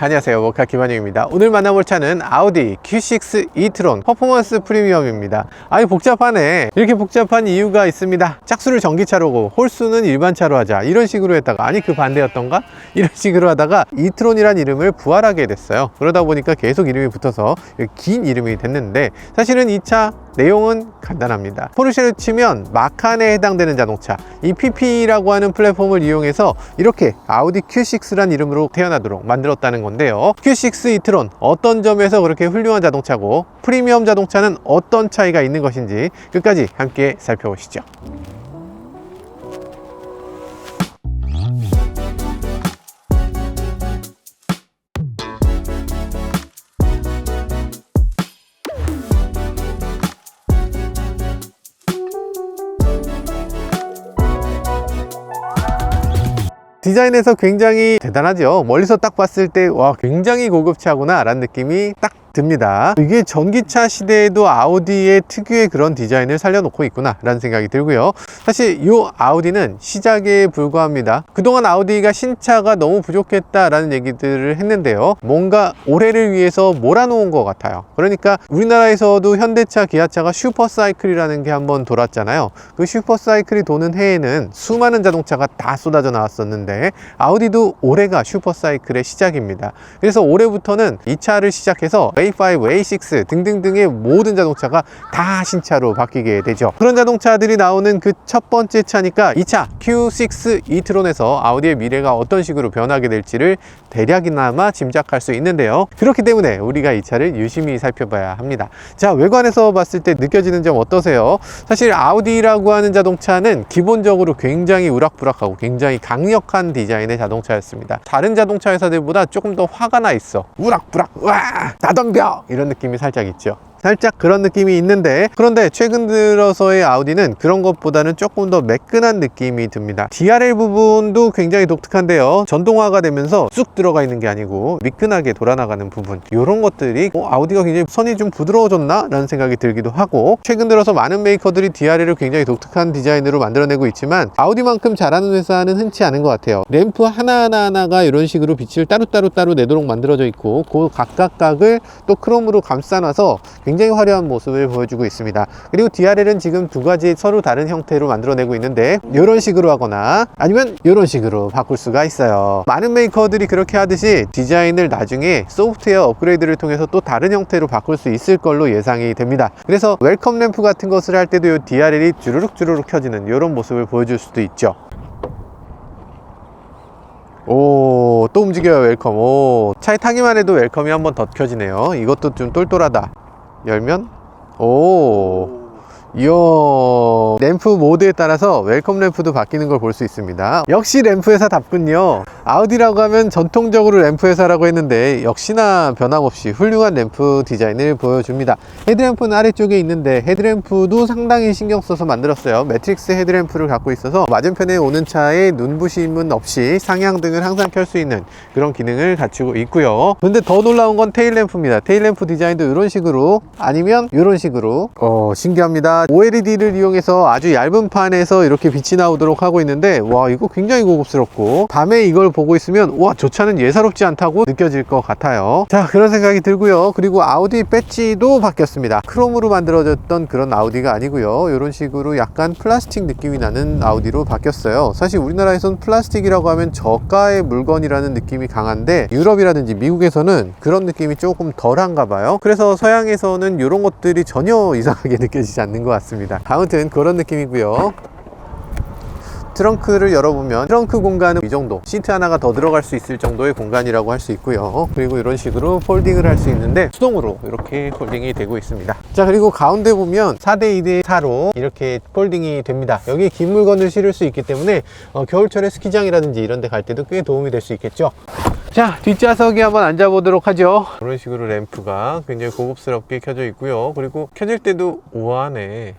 안녕하세요, 모카 김한영입니다. 오늘 만나볼 차는 아우디 Q6 e-tron 퍼포먼스 프리미엄입니다. 아이 복잡하네. 이렇게 복잡한 이유가 있습니다. 짝수를 전기차로고 홀수는 일반차로 하자, 이런 식으로 했다가, 아니 그 반대였던가? 이런 식으로 하다가 e-tron이란 이름을 부활하게 됐어요. 그러다 보니까 계속 이름이 붙어서 긴 이름이 됐는데, 사실은 이 차 내용은 간단합니다. 포르쉐를 치면 마칸에 해당되는 자동차, 이 PP라고 하는 플랫폼을 이용해서 이렇게 아우디 Q6란 이름으로 태어나도록 만들었다는 건데요. Q6 e-tron 어떤 점에서 그렇게 훌륭한 자동차고, 프리미엄 자동차는 어떤 차이가 있는 것인지 끝까지 함께 살펴보시죠. 디자인에서 굉장히 대단하죠. 멀리서 딱 봤을 때 와, 굉장히 고급차구나 라는 느낌이 딱 듭니다. 이게 전기차 시대에도 아우디의 특유의 그런 디자인을 살려놓고 있구나 라는 생각이 들고요. 사실 이 아우디는 시작에 불과합니다. 그동안 아우디가 신차가 너무 부족했다 라는 얘기들을 했는데요, 뭔가 올해를 위해서 몰아놓은 것 같아요. 그러니까 우리나라에서도 현대차, 기아차가 슈퍼사이클이라는 게 한번 돌았잖아요. 그 슈퍼사이클이 도는 해에는 수많은 자동차가 다 쏟아져 나왔었는데, 아우디도 올해가 슈퍼사이클의 시작입니다. 그래서 올해부터는 이 차를 시작해서 A5, A6 등등등의 모든 자동차가 다 신차로 바뀌게 되죠. 그런 자동차들이 나오는 그 첫 번째 차니까 이 차 Q6 e-tron에서 아우디의 미래가 어떤 식으로 변하게 될지를 대략이나마 짐작할 수 있는데요. 그렇기 때문에 우리가 이 차를 유심히 살펴봐야 합니다. 자, 외관에서 봤을 때 느껴지는 점 어떠세요? 사실 아우디라고 하는 자동차는 기본적으로 굉장히 우락부락하고 굉장히 강력한 디자인의 자동차였습니다. 다른 자동차 회사들보다 조금 더 화가 나 있어. 우락부락, 와, 나덤벼! 이런 느낌이 살짝 있죠. 살짝 그런 느낌이 있는데, 그런데 최근 들어서의 아우디는 그런 것보다는 조금 더 매끈한 느낌이 듭니다. DRL 부분도 굉장히 독특한데요, 전동화가 되면서 쑥 들어가 있는 게 아니고 미끈하게 돌아나가는 부분, 이런 것들이 아우디가 굉장히 선이 좀 부드러워졌나? 라는 생각이 들기도 하고, 최근 들어서 많은 메이커들이 DRL을 굉장히 독특한 디자인으로 만들어내고 있지만 아우디만큼 잘하는 회사는 흔치 않은 것 같아요. 램프 하나하나가 이런 식으로 빛을 따로 내도록 만들어져 있고, 그 각각각을 또 크롬으로 감싸놔서 굉장히 화려한 모습을 보여주고 있습니다. 그리고 DRL은 지금 두 가지 서로 다른 형태로 만들어내고 있는데, 이런 식으로 하거나 아니면 이런 식으로 바꿀 수가 있어요. 많은 메이커들이 그렇게 하듯이 디자인을 나중에 소프트웨어 업그레이드를 통해서 또 다른 형태로 바꿀 수 있을 걸로 예상이 됩니다. 그래서 웰컴 램프 같은 것을 할 때도 이 DRL이 주르륵 켜지는 이런 모습을 보여줄 수도 있죠. 오, 또 움직여요. 웰컴. 오, 차에 타기만 해도 웰컴이 한번 더 켜지네요. 이것도 좀 똘똘하다. 열면, 오, 이야, 램프 모드에 따라서 웰컴 램프도 바뀌는 걸 볼 수 있습니다. 역시 램프 회사답군요. 아우디라고 하면 전통적으로 램프 회사라고 했는데 역시나 변함없이 훌륭한 램프 디자인을 보여줍니다. 헤드램프는 아래쪽에 있는데 헤드램프도 상당히 신경 써서 만들었어요. 매트릭스 헤드램프를 갖고 있어서 맞은편에 오는 차에 눈부심은 없이 상향등을 항상 켤 수 있는 그런 기능을 갖추고 있고요. 근데 더 놀라운 건 테일램프입니다. 테일램프 디자인도 이런 식으로, 아니면 이런 식으로, 신기합니다. OLED를 이용해서 아주 얇은 판에서 이렇게 빛이 나오도록 하고 있는데, 와, 이거 굉장히 고급스럽고, 밤에 이걸 보고 있으면 와, 저 차는 예사롭지 않다고 느껴질 것 같아요. 자, 그런 생각이 들고요. 그리고 아우디 배지도 바뀌었습니다. 크롬으로 만들어졌던 그런 아우디가 아니고요, 이런 식으로 약간 플라스틱 느낌이 나는 아우디로 바뀌었어요. 사실 우리나라에선 플라스틱이라고 하면 저가의 물건이라는 느낌이 강한데, 유럽이라든지 미국에서는 그런 느낌이 조금 덜한가 봐요. 그래서 서양에서는 이런 것들이 전혀 이상하게 느껴지지 않는 것 같습니다. 아무튼 그런 느낌이고요. 트렁크를 열어보면 트렁크 공간은 이 정도, 시트 하나가 더 들어갈 수 있을 정도의 공간이라고 할 수 있고요. 그리고 이런 식으로 폴딩을 할 수 있는데 수동으로 이렇게 폴딩이 되고 있습니다. 자, 그리고 가운데 보면 4대2대 4로 이렇게 폴딩이 됩니다. 여기에 긴 물건을 실을 수 있기 때문에 겨울철에 스키장이라든지 이런 데 갈 때도 꽤 도움이 될 수 있겠죠. 자, 뒷좌석에 한번 앉아보도록 하죠. 이런 식으로 램프가 굉장히 고급스럽게 켜져 있고요. 그리고 켜질 때도 우아하네.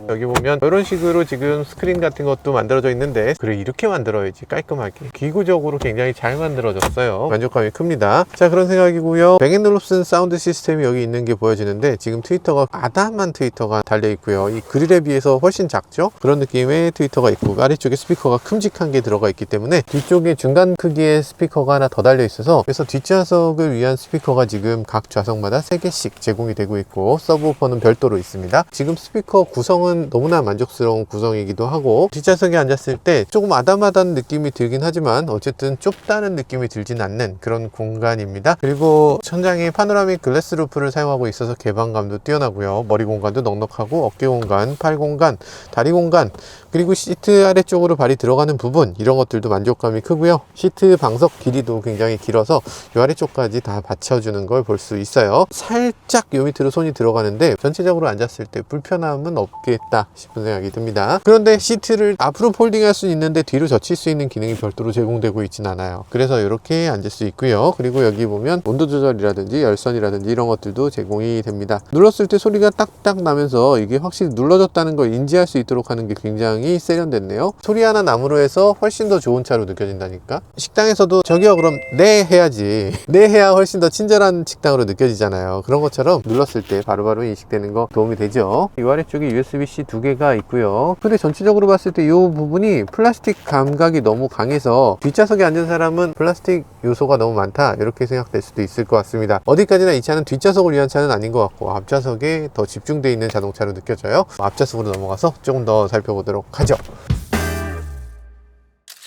여기 보면 이런 식으로 지금 스크린 같은 것도 만들어져 있는데, 그래, 이렇게 만들어야지 깔끔하게 기구적으로 굉장히 잘 만들어졌어요. 만족감이 큽니다. 자, 그런 생각이고요. 뱅앤올uf슨 사운드 시스템이 여기 있는 게 보여지는데, 지금 트위터가 아담한 트위터가 달려 있고요. 이 그릴에 비해서 훨씬 작죠? 그런 느낌의 트위터가 있고, 아래쪽에 스피커가 큼직한 게 들어가 있기 때문에 뒤쪽에 중간 크기의 스피커가 스피커가 하나 더 달려 있어서, 그래서 뒷좌석을 위한 스피커가 지금 각 좌석마다 3개씩 제공이 되고 있고, 서브우퍼는 별도로 있습니다. 지금 스피커 구성은 너무나 만족스러운 구성이기도 하고, 뒷좌석에 앉았을 때 조금 아담하다는 느낌이 들긴 하지만 어쨌든 좁다는 느낌이 들진 않는 그런 공간입니다. 그리고 천장에 파노라믹 글래스 루프를 사용하고 있어서 개방감도 뛰어나고요. 머리 공간도 넉넉하고, 어깨 공간, 팔 공간, 다리 공간, 그리고 시트 아래쪽으로 발이 들어가는 부분, 이런 것들도 만족감이 크고요. 시트 방석 길이도 굉장히 길어서 이 아래쪽까지 다 받쳐주는 걸 볼 수 있어요. 살짝 요 밑으로 손이 들어가는데 전체적으로 앉았을 때 불편함은 없겠다 싶은 생각이 듭니다. 그런데 시트를 앞으로 폴딩할 수 있는데 뒤로 젖힐 수 있는 기능이 별도로 제공되고 있진 않아요. 그래서 이렇게 앉을 수 있고요. 그리고 여기 보면 온도 조절이라든지 열선이라든지 이런 것들도 제공이 됩니다. 눌렀을 때 소리가 딱딱 나면서 이게 확실히 눌러졌다는 걸 인지할 수 있도록 하는 게 굉장히 세련됐네요. 소리 하나 남으로 해서 훨씬 더 좋은 차로 느껴진다니까. 식당에서도 저기요 그럼 네 해야지, 네 해야 훨씬 더 친절한 식당으로 느껴지잖아요. 그런 것처럼 눌렀을 때 바로바로 인식되는 거 도움이 되죠. 이 아래쪽에 USB-C 2개가 있고요. 근데 전체적으로 봤을 때 이 부분이 플라스틱 감각이 너무 강해서 뒷좌석에 앉은 사람은 플라스틱 요소가 너무 많다 이렇게 생각될 수도 있을 것 같습니다. 어디까지나 이 차는 뒷좌석을 위한 차는 아닌 것 같고 앞좌석에 더 집중되어 있는 자동차로 느껴져요. 앞좌석으로 넘어가서 조금 더 살펴보도록 하죠.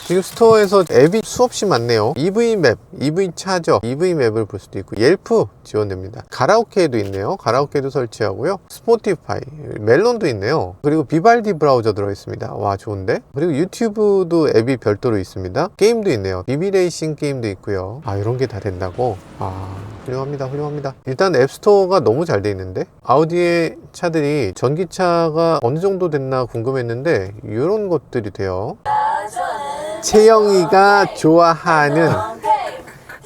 지금 스토어에서 앱이 수없이 많네요. EV맵, EV차저, EV맵을 볼 수도 있고 옐프 지원됩니다. 가라오케도 있네요. 가라오케도 설치하고요. 스포티파이, 멜론도 있네요. 그리고 비발디 브라우저 들어있습니다. 와 좋은데? 그리고 유튜브도 앱이 별도로 있습니다. 게임도 있네요. 비비레이싱 게임도 있고요. 아 이런 게 다 된다고? 아 훌륭합니다. 훌륭합니다. 일단 앱스토어가 너무 잘 돼 있는데, 아우디의 차들이 전기차가 어느 정도 됐나 궁금했는데 이런 것들이 돼요. 채영이가 좋아하는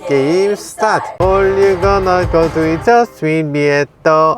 게임 스타트. All you gonna go do is just meet me at the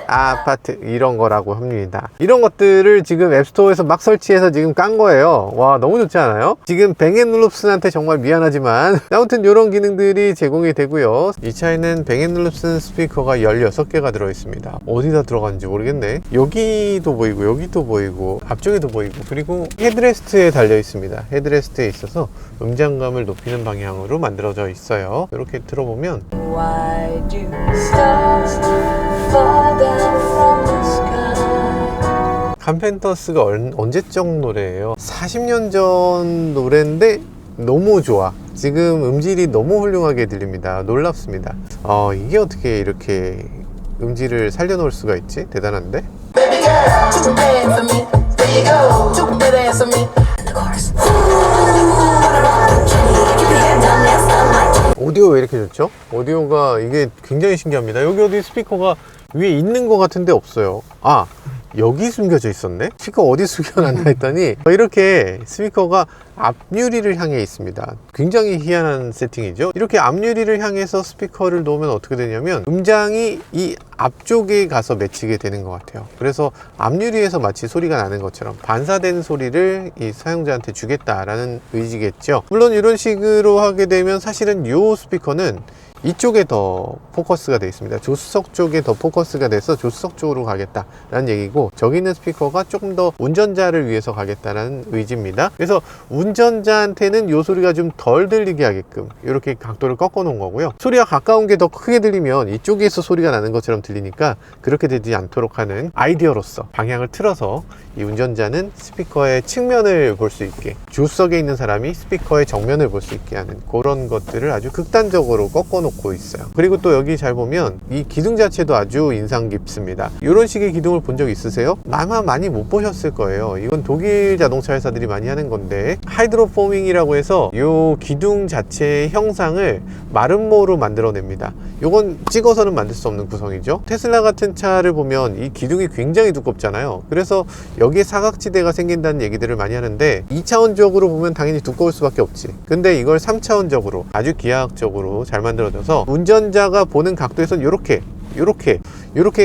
아파트 이런 거라고 합니다. 이런 것들을 지금 앱스토어에서 막 설치해서 지금 깐 거예요. 와 너무 좋지 않아요? 지금 뱅앤올룹슨한테 정말 미안하지만 아무튼 이런 기능들이 제공이 되고요. 이 차에는 뱅앤올룹슨 스피커가 16개가 들어있습니다. 어디다 들어갔는지 모르겠네. 여기도 보이고 여기도 보이고 앞쪽에도 보이고, 그리고 헤드레스트에 달려 있습니다. 헤드레스트에 있어서 음장감을 높이는 방향으로 만들어져 있어요. 이렇게 들어보면 Why do stars fall down from the sky? 카펜터스가 언제적 노래예요? 40년 전 노래인데 너무 좋아. 지금 음질이 너무 훌륭하게 들립니다. 놀랍습니다. 이게 어떻게 이렇게 음질을 살려놓을 수가 있지? 대단한데? 오디오 왜 이렇게 좋죠? 오디오가 이게 굉장히 신기합니다. 여기 어디 스피커가 위에 있는 것 같은데 없어요. 아 여기 숨겨져 있었네? 스피커 어디 숨겨놨나 했더니 이렇게 스피커가 앞유리를 향해 있습니다. 굉장히 희한한 세팅이죠. 이렇게 앞유리를 향해서 스피커를 놓으면 어떻게 되냐면 음장이 이 앞쪽에 가서 맺히게 되는 것 같아요. 그래서 앞유리에서 마치 소리가 나는 것처럼 반사된 소리를 이 사용자한테 주겠다라는 의지겠죠. 물론 이런 식으로 하게 되면 사실은 이 스피커는 이쪽에 더 포커스가 되어 있습니다. 조수석 쪽에 더 포커스가 돼서 조수석 쪽으로 가겠다라는 얘기고, 저기 있는 스피커가 조금 더 운전자를 위해서 가겠다라는 의지입니다. 그래서 운전자한테는 이 소리가 좀 덜 들리게 하게끔 이렇게 각도를 꺾어 놓은 거고요. 소리가 가까운 게 더 크게 들리면 이쪽에서 소리가 나는 것처럼 들리니까 그렇게 되지 않도록 하는 아이디어로서 방향을 틀어서 이 운전자는 스피커의 측면을 볼 수 있게, 조수석에 있는 사람이 스피커의 정면을 볼 수 있게 하는 그런 것들을 아주 극단적으로 꺾어 놓고 있어요. 그리고 또 여기 잘 보면 이 기둥 자체도 아주 인상 깊습니다. 이런 식의 기둥을 본 적 있으세요? 아마 많이 못 보셨을 거예요. 이건 독일 자동차 회사들이 많이 하는 건데, 하이드로포밍이라고 해서 이 기둥 자체의 형상을 마름모로 만들어냅니다. 이건 찍어서는 만들 수 없는 구성이죠. 테슬라 같은 차를 보면 이 기둥이 굉장히 두껍잖아요. 그래서 여기에 사각지대가 생긴다는 얘기들을 많이 하는데, 2차원적으로 보면 당연히 두꺼울 수밖에 없지. 근데 이걸 3차원적으로 아주 기하학적으로 잘 만들어져서 운전자가 보는 각도에선 이렇게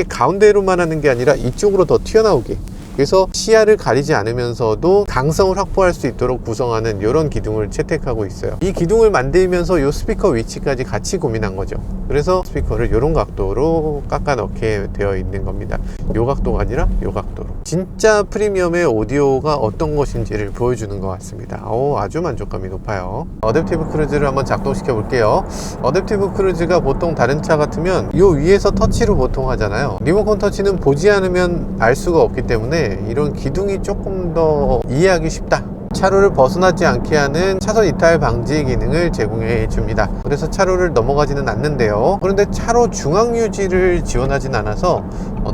가운데로만 하는 게 아니라 이쪽으로 더 튀어나오게 그래서 시야를 가리지 않으면서도 강성을 확보할 수 있도록 구성하는 이런 기둥을 채택하고 있어요. 이 기둥을 만들면서 이 스피커 위치까지 같이 고민한 거죠. 그래서 스피커를 이런 각도로 깎아 넣게 되어 있는 겁니다. 이 각도가 아니라 이 각도로. 진짜 프리미엄의 오디오가 어떤 것인지를 보여주는 것 같습니다. 아주 만족감이 높아요. 어댑티브 크루즈를 한번 작동시켜 볼게요. 어댑티브 크루즈가 보통 다른 차 같으면 이 위에서 터치로 보통 하잖아요. 리모컨 터치는 보지 않으면 알 수가 없기 때문에 이런 기둥이 조금 더 이해하기 쉽다. 차로를 벗어나지 않게 하는 차선 이탈 방지 기능을 제공해 줍니다. 그래서 차로를 넘어가지는 않는데요. 그런데 차로 중앙 유지를 지원하진 않아서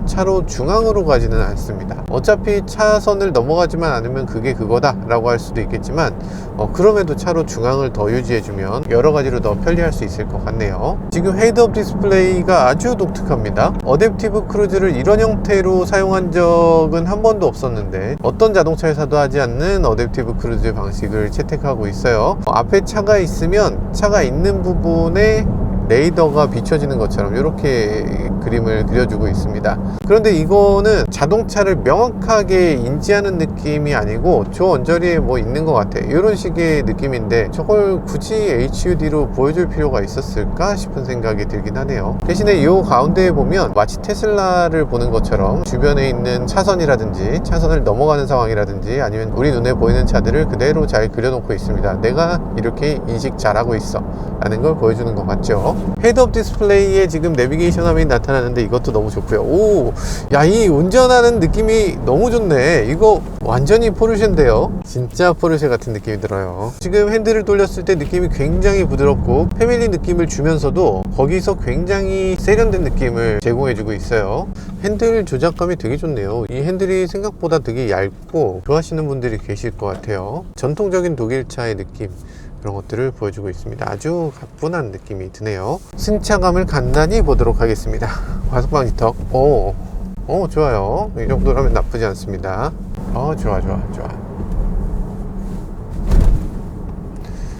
차로 중앙으로 가지는 않습니다. 어차피 차선을 넘어가지만 않으면 그게 그거다 라고 할 수도 있겠지만 그럼에도 차로 중앙을 더 유지해 주면 여러 가지로 더 편리할 수 있을 것 같네요. 지금 헤드업 디스플레이가 아주 독특합니다. 어댑티브 크루즈를 이런 형태로 사용한 적은 한 번도 없었는데 어떤 자동차에서도 하지 않는 어댑티브 크루즈 방식을 채택하고 있어요. 앞에 차가 있으면 차가 있는 부분에 레이더가 비춰지는 것처럼 이렇게 그림을 그려주고 있습니다. 그런데 이거는 자동차를 명확하게 인지하는 느낌이 아니고 저 언저리에 뭐 있는 것 같아 이런 식의 느낌인데 저걸 굳이 HUD로 보여줄 필요가 있었을까 싶은 생각이 들긴 하네요. 대신에 이 가운데에 보면 마치 테슬라를 보는 것처럼 주변에 있는 차선이라든지 차선을 넘어가는 상황이라든지 아니면 우리 눈에 보이는 차들을 그대로 잘 그려놓고 있습니다. 내가 이렇게 인식 잘하고 있어 라는 걸 보여주는 거 맞죠? 헤드업 디스플레이에 지금 내비게이션 화면이 나타나는데 이것도 너무 좋고요. 이 운전하는 느낌이 너무 좋네. 이거 완전히 포르쉐인데요. 진짜 포르쉐 같은 느낌이 들어요. 지금 핸들을 돌렸을 때 느낌이 굉장히 부드럽고 패밀리 느낌을 주면서도 거기서 굉장히 세련된 느낌을 제공해주고 있어요. 핸들 조작감이 되게 좋네요. 이 핸들이 생각보다 되게 얇고 좋아하시는 분들이 계실 것 같아요. 전통적인 독일차의 느낌 그런 것들을 보여주고 있습니다. 아주 가뿐한 느낌이 드네요. 승차감을 간단히 보도록 하겠습니다. 과속 방지턱 좋아요. 이 정도라면 나쁘지 않습니다. 좋아.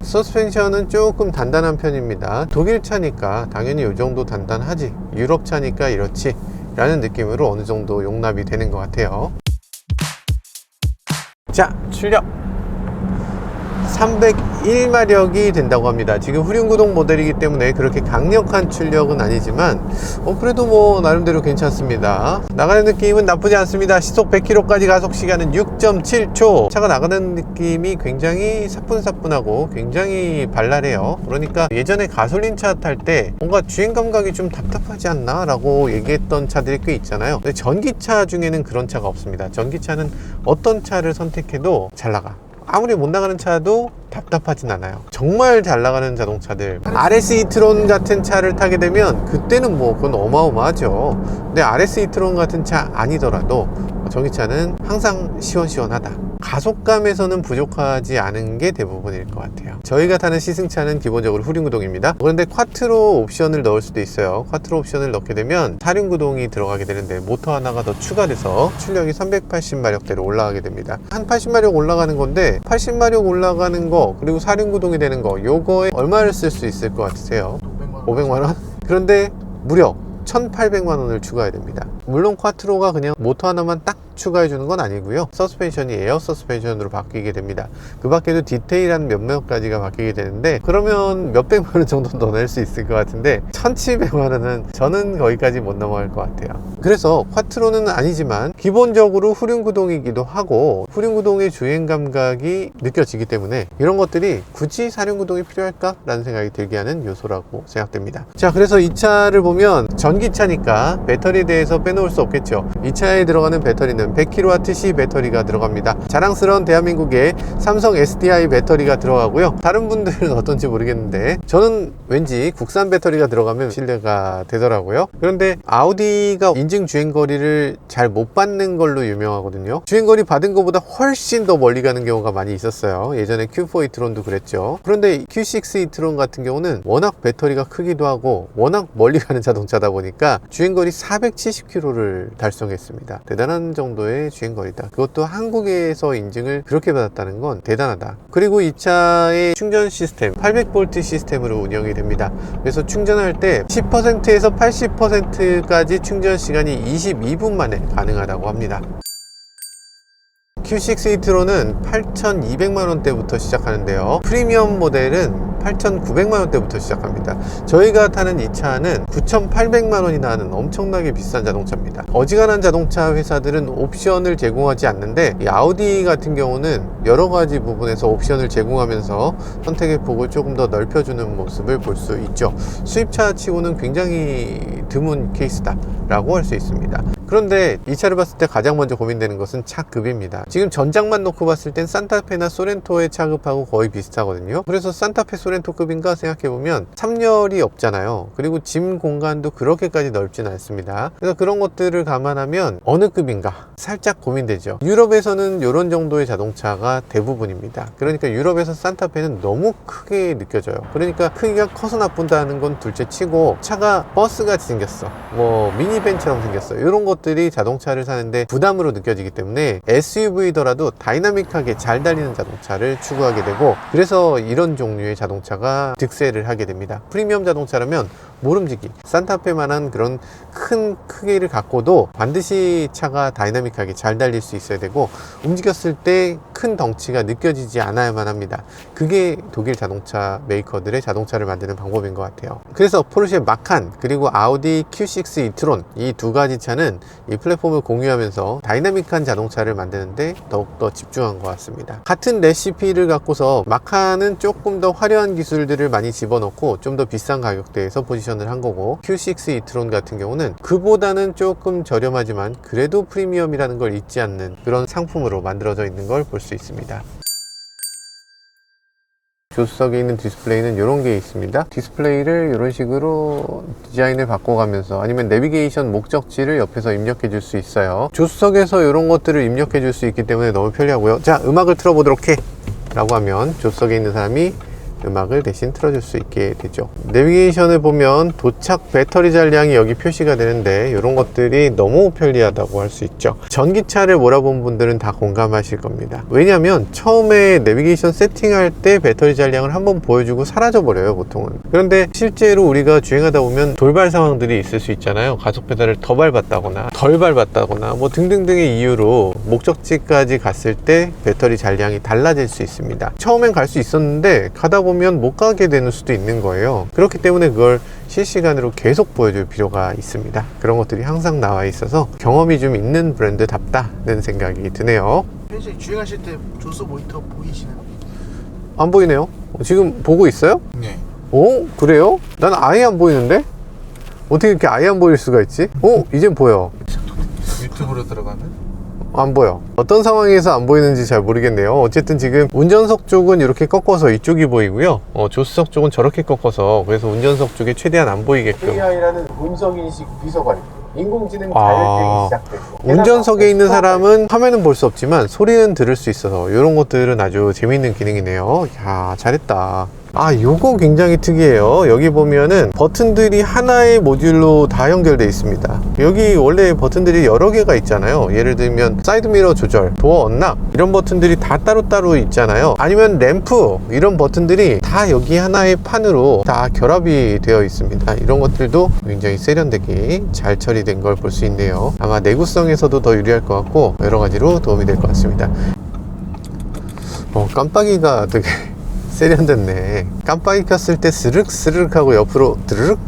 서스펜션은 조금 단단한 편입니다. 독일 차니까 당연히 이 정도 단단하지, 유럽 차니까 이렇지 라는 느낌으로 어느 정도 용납이 되는 것 같아요. 자, 출력 301마력이 된다고 합니다. 지금 후륜구동 모델이기 때문에 그렇게 강력한 출력은 아니지만 그래도 뭐 나름대로 괜찮습니다. 나가는 느낌은 나쁘지 않습니다. 시속 100km까지 가속 시간은 6.7초. 차가 나가는 느낌이 굉장히 사뿐사뿐하고 굉장히 발랄해요. 그러니까 예전에 가솔린 차 탈 때 뭔가 주행 감각이 좀 답답하지 않나 라고 얘기했던 차들이 꽤 있잖아요. 근데 전기차 중에는 그런 차가 없습니다. 전기차는 어떤 차를 선택해도 잘 나가. 아무리 못 나가는 차도 답답하진 않아요. 정말 잘 나가는 자동차들, RS e-tron 같은 차를 타게 되면 그때는 뭐 그건 어마어마하죠. 근데 RS e-tron 같은 차 아니더라도 전기차는 항상 시원시원하다. 가속감에서는 부족하지 않은 게 대부분일 것 같아요. 저희가 타는 시승차는 기본적으로 후륜구동입니다. 그런데 쿼트로 옵션을 넣을 수도 있어요. 쿼트로 옵션을 넣게 되면 사륜구동이 들어가게 되는데 모터 하나가 더 추가돼서 출력이 380마력대로 올라가게 됩니다. 한 80마력 올라가는 건데 80마력 올라가는 거 그리고 사륜구동이 되는 거 요거에 얼마를 쓸 수 있을 것 같으세요? 500만원? 그런데 무려 1,800만원을 추가해야 됩니다. 물론 쿼트로가 그냥 모터 하나만 딱 추가해 주는 건 아니고요. 서스펜션이 에어 서스펜션으로 바뀌게 됩니다. 그 밖에도 디테일한 몇몇 가지가 바뀌게 되는데 그러면 몇백만원 정도 더 낼 수 있을 것 같은데 1,700만원은 저는 거기까지 못 넘어갈 것 같아요. 그래서 쿼트로는 아니지만 기본적으로 후륜구동이기도 하고 후륜구동의 주행 감각이 느껴지기 때문에 이런 것들이 굳이 사륜구동이 필요할까? 라는 생각이 들게 하는 요소라고 생각됩니다. 자, 그래서 이 차를 보면 전기차니까 배터리에 대해서 빼놓을 수 없겠죠. 이 차에 들어가는 배터리는 100kWh 배터리가 들어갑니다. 자랑스러운 대한민국의 삼성 SDI 배터리가 들어가고요. 다른 분들은 어떤지 모르겠는데 저는 왠지 국산 배터리가 들어가면 신뢰가 되더라고요. 그런데 아우디가 인증 주행거리를 잘 못 받는 걸로 유명하거든요. 주행거리 받은 것보다 훨씬 더 멀리 가는 경우가 많이 있었어요. 예전에 Q4 e-tron도 그랬죠. 그런데 Q6 e-tron 같은 경우는 워낙 배터리가 크기도 하고 워낙 멀리 가는 자동차다 보니까 주행거리 470km를 달성했습니다. 대단한 정도의 주행거리다. 그것도 한국에서 인증을 그렇게 받았다는 건 대단하다. 그리고 이 차의 충전 시스템 800V 시스템으로 운영이 됩니다. 그래서 충전할 때 10%에서 80%까지 충전 시간이 22분 만에 가능하다고 합니다. Q6 e-tron은 8,200만원대부터 시작하는데요, 프리미엄 모델은 8,900만원대부터 시작합니다. 저희가 타는 이 차는 9,800만원이나 하는 엄청나게 비싼 자동차입니다. 어지간한 자동차 회사들은 옵션을 제공하지 않는데, 이 아우디 같은 경우는 여러가지 부분에서 옵션을 제공하면서 선택의 폭을 조금 더 넓혀주는 모습을 볼 수 있죠. 수입차 치고는 굉장히 드문 케이스다 라고 할 수 있습니다. 그런데 이 차를 봤을 때 가장 먼저 고민되는 것은 차급입니다. 지금 전장만 놓고 봤을 땐 산타페나 소렌토의 차급하고 거의 비슷하거든요. 그래서 산타페 소렌토급인가 생각해보면 3열이 없잖아요. 그리고 짐 공간도 그렇게까지 넓진 않습니다. 그래서 그런 것들을 감안하면 어느 급인가 살짝 고민되죠. 유럽에서는 이런 정도의 자동차가 대부분입니다. 그러니까 유럽에서 산타페는 너무 크게 느껴져요. 그러니까 크기가 커서 나쁜다는 건 둘째 치고, 차가 버스같이 생겼어, 뭐 미니밴처럼 생겼어, 이런 것들이 자동차를 사는데 부담으로 느껴지기 때문에 SUV더라도 다이나믹하게 잘 달리는 자동차를 추구하게 되고, 그래서 이런 종류의 자동차가 득세를 하게 됩니다. 프리미엄 자동차라면 모름지기 산타페만한 그런 큰 크기를 갖고도 반드시 차가 다이나믹하게 잘 달릴 수 있어야 되고, 움직였을 때 큰 덩치가 느껴지지 않아야만 합니다. 그게 독일 자동차 메이커들의 자동차를 만드는 방법인 것 같아요. 그래서 포르쉐 마칸 그리고 아우디 Q6 e-tron, 이 두 가지 차는 이 플랫폼을 공유하면서 다이나믹한 자동차를 만드는데 더욱더 집중한 것 같습니다. 같은 레시피를 갖고서 마칸은 조금 더 화려한 기술들을 많이 집어넣고 좀 더 비싼 가격대에서 포지션을 한 거고, Q6 e-tron 같은 경우는 그보다는 조금 저렴하지만 그래도 프리미엄이라는 걸 잊지 않는 그런 상품으로 만들어져 있는 걸 볼 수 있습니다. 조수석에 있는 디스플레이는 이런 게 있습니다. 디스플레이를 이런 식으로 디자인을 바꿔가면서, 아니면 내비게이션 목적지를 옆에서 입력해 줄 수 있어요. 조수석에서 이런 것들을 입력해 줄 수 있기 때문에 너무 편리하고요. 자, 음악을 틀어보도록 해 라고 하면 조수석에 있는 사람이 음악을 대신 틀어줄 수 있게 되죠. 내비게이션을 보면 도착 배터리 잔량이 여기 표시가 되는데, 이런 것들이 너무 편리하다고 할 수 있죠. 전기차를 몰아본 분들은 다 공감하실 겁니다. 왜냐하면 처음에 내비게이션 세팅할 때 배터리 잔량을 한번 보여주고 사라져 버려요, 보통은. 그런데 실제로 우리가 주행하다 보면 돌발 상황들이 있을 수 있잖아요. 가속 페달을 더 밟았다거나 덜 밟았다거나 뭐 등등등의 이유로 목적지까지 갔을 때 배터리 잔량이 달라질 수 있습니다. 처음엔 갈 수 있었는데 가다 보면 못 가게 되는 수도 있는 거예요. 그렇기 때문에 그걸 실시간으로 계속 보여줄 필요가 있습니다. 그런 것들이 항상 나와 있어서 경험이 좀 있는 브랜드답다는 생각이 드네요. 현재 주행하실 때 조수 모니터 보이시나요? 안 보이네요. 지금 보고 있어요? 네. 오? 그래요? 난 아예 안 보이는데? 어떻게 이렇게 아예 안 보일 수가 있지? 오? 이젠 보여. 유튜브로 들어가면? 안 보여. 어떤 상황에서 안 보이는지 잘 모르겠네요. 어쨌든 지금 운전석 쪽은 이렇게 꺾어서 이쪽이 보이고요, 조수석 쪽은 저렇게 꺾어서, 그래서 운전석 쪽에 최대한 안 보이게끔. AI라는 음성인식 비서관, 인공지능 자율주행이 시작됐고, 운전석에 있는 사람은 화면은 볼 수 없지만 소리는 들을 수 있어서 이런 것들은 아주 재미있는 기능이네요. 야, 잘했다. 아, 요거 굉장히 특이해요. 여기 보면은 버튼들이 하나의 모듈로 다 연결되어 있습니다. 여기 원래 버튼들이 여러 개가 있잖아요. 예를 들면 사이드미러 조절, 도어 언락, 이런 버튼들이 다 따로따로 있잖아요. 아니면 램프, 이런 버튼들이 다 여기 하나의 판으로 다 결합이 되어 있습니다. 이런 것들도 굉장히 세련되게 잘 처리된 걸 볼 수 있네요. 아마 내구성에서도 더 유리할 것 같고 여러 가지로 도움이 될 것 같습니다. 깜빡이가 되게 세련됐네. 깜빡이 켰을 때 스르륵 하고 옆으로 드르륵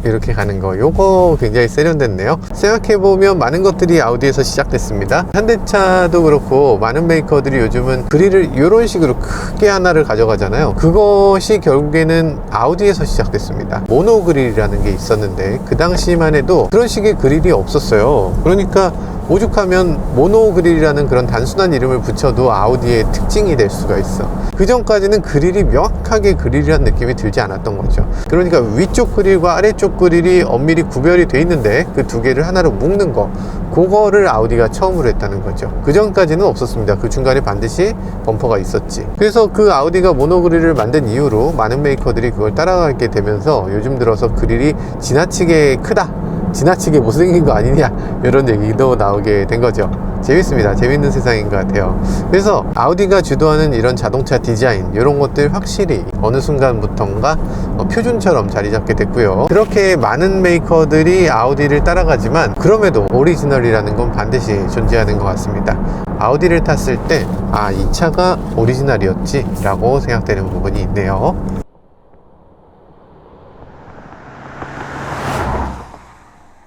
이렇게 가는 거, 요거 굉장히 세련됐네요. 생각해보면 많은 것들이 아우디에서 시작됐습니다. 현대차도 그렇고 많은 메이커들이 요즘은 그릴을 이런 식으로 크게 하나를 가져가잖아요. 그것이 결국에는 아우디에서 시작됐습니다. 모노 그릴이라는 게 있었는데 그 당시만 해도 그런 식의 그릴이 없었어요. 그러니까 오죽하면 모노 그릴이라는 그런 단순한 이름을 붙여도 아우디의 특징이 될 수가 있어. 그 전까지는 그릴이 명확하게 그릴이라는 느낌이 들지 않았던 거죠. 그러니까 위쪽 그릴과 아래쪽 그릴이 엄밀히 구별이 돼 있는데 그 두 개를 하나로 묶는 거, 그거를 아우디가 처음으로 했다는 거죠. 그 전까지는 없었습니다. 그 중간에 반드시 범퍼가 있었지. 그래서 그 아우디가 모노 그릴을 만든 이후로 많은 메이커들이 그걸 따라가게 되면서 요즘 들어서 그릴이 지나치게 크다, 지나치게 못생긴 거 아니냐, 이런 얘기도 나오게 된 거죠. 재밌습니다. 재밌는 세상인 것 같아요. 그래서 아우디가 주도하는 이런 자동차 디자인, 이런 것들 확실히 어느 순간부터인가 표준처럼 자리 잡게 됐고요. 그렇게 많은 메이커들이 아우디를 따라가지만 그럼에도 오리지널이라는 건 반드시 존재하는 것 같습니다. 아우디를 탔을 때 아, 이 차가 오리지널이었지 라고 생각되는 부분이 있네요.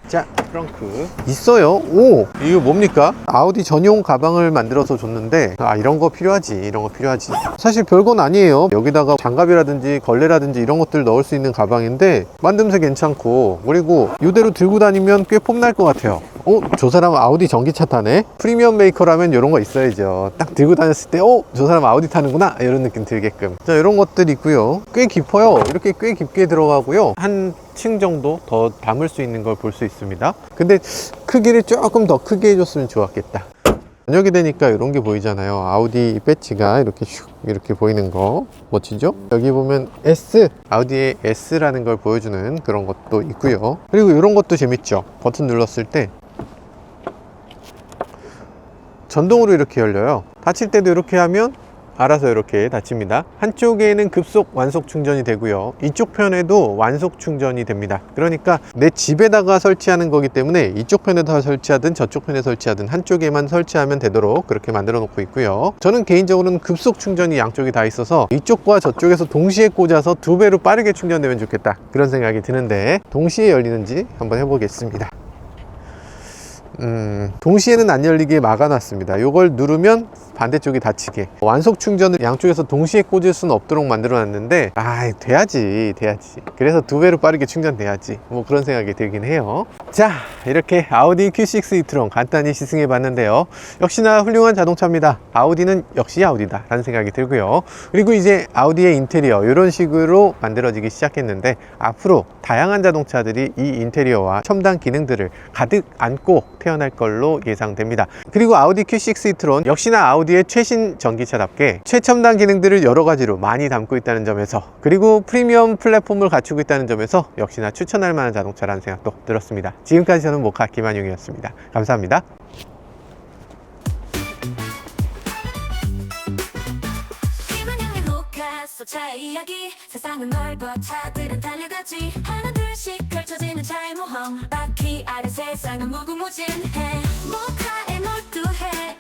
자, 트렁크 있어요. 오, 이거 뭡니까? 아우디 전용 가방을 만들어서 줬는데 아, 이런 거 필요하지, 이런 거 필요하지. 사실 별건 아니에요. 여기다가 장갑이라든지 걸레라든지 이런 것들 넣을 수 있는 가방인데 만듦새 괜찮고, 그리고 이대로 들고 다니면 꽤 폼날 것 같아요. 저 사람 아우디 전기차 타네? 프리미엄 메이커라면 이런 거 있어야죠. 딱 들고 다녔을 때 저 사람 아우디 타는구나 이런 느낌 들게끔. 자, 이런 것들 있고요. 꽤 깊어요. 이렇게 꽤 깊게 들어가고요. 한 층 정도 더 담을 수 있는 걸 볼 수 있습니다. 근데 크기를 조금 더 크게 해줬으면 좋았겠다. 저녁이 되니까 이런 게 보이잖아요. 아우디 배지가 이렇게 슉 이렇게 보이는 거 멋지죠? 여기 보면 S, 아우디의 S라는 걸 보여주는 그런 것도 있고요. 그리고 이런 것도 재밌죠. 버튼 눌렀을 때 전동으로 이렇게 열려요. 닫힐 때도 이렇게 하면 알아서 이렇게 닫힙니다. 한쪽에는 급속 완속 충전이 되고요, 이쪽 편에도 완속 충전이 됩니다. 그러니까 내 집에다가 설치하는 거기 때문에 이쪽 편에다 설치하든 저쪽 편에 설치하든 한쪽에만 설치하면 되도록 그렇게 만들어 놓고 있고요. 저는 개인적으로는 급속 충전이 양쪽이 다 있어서 이쪽과 저쪽에서 동시에 꽂아서 2배로 빠르게 충전되면 좋겠다, 그런 생각이 드는데 동시에 열리는지 한번 해보겠습니다. 동시에는 안 열리게 막아놨습니다. 이걸 누르면 반대쪽이 닫히게. 완속 충전을 양쪽에서 동시에 꽂을 수는 없도록 만들어 놨는데 돼야지. 그래서 2배로 빠르게 충전돼야지, 뭐 그런 생각이 들긴 해요. 자, 이렇게 아우디 Q6 e-tron 간단히 시승해 봤는데요. 역시나 훌륭한 자동차입니다. 아우디는 역시 아우디다 라는 생각이 들고요. 그리고 이제 아우디의 인테리어 이런 식으로 만들어지기 시작했는데 앞으로 다양한 자동차들이 이 인테리어와 첨단 기능들을 가득 안고 태어날 걸로 예상됩니다. 그리고 아우디 Q6 e-tron 역시나 아우디의 최신 전기차답게 최첨단 기능들을 여러 가지로 많이 담고 있다는 점에서, 그리고 프리미엄 플랫폼을 갖추고 있다는 점에서 역시나 추천할 만한 자동차라는 생각도 들었습니다. 지금까지 저는 모카 김한용이었습니다. 감사합니다. 김한영의 모카 소차의 이야기, 세상은 넓어 차들은 달려가지, 하나 둘씩 펼쳐지는 차의 모험, 바퀴 아래 세상은 무궁무진해, 모카에 몰두해.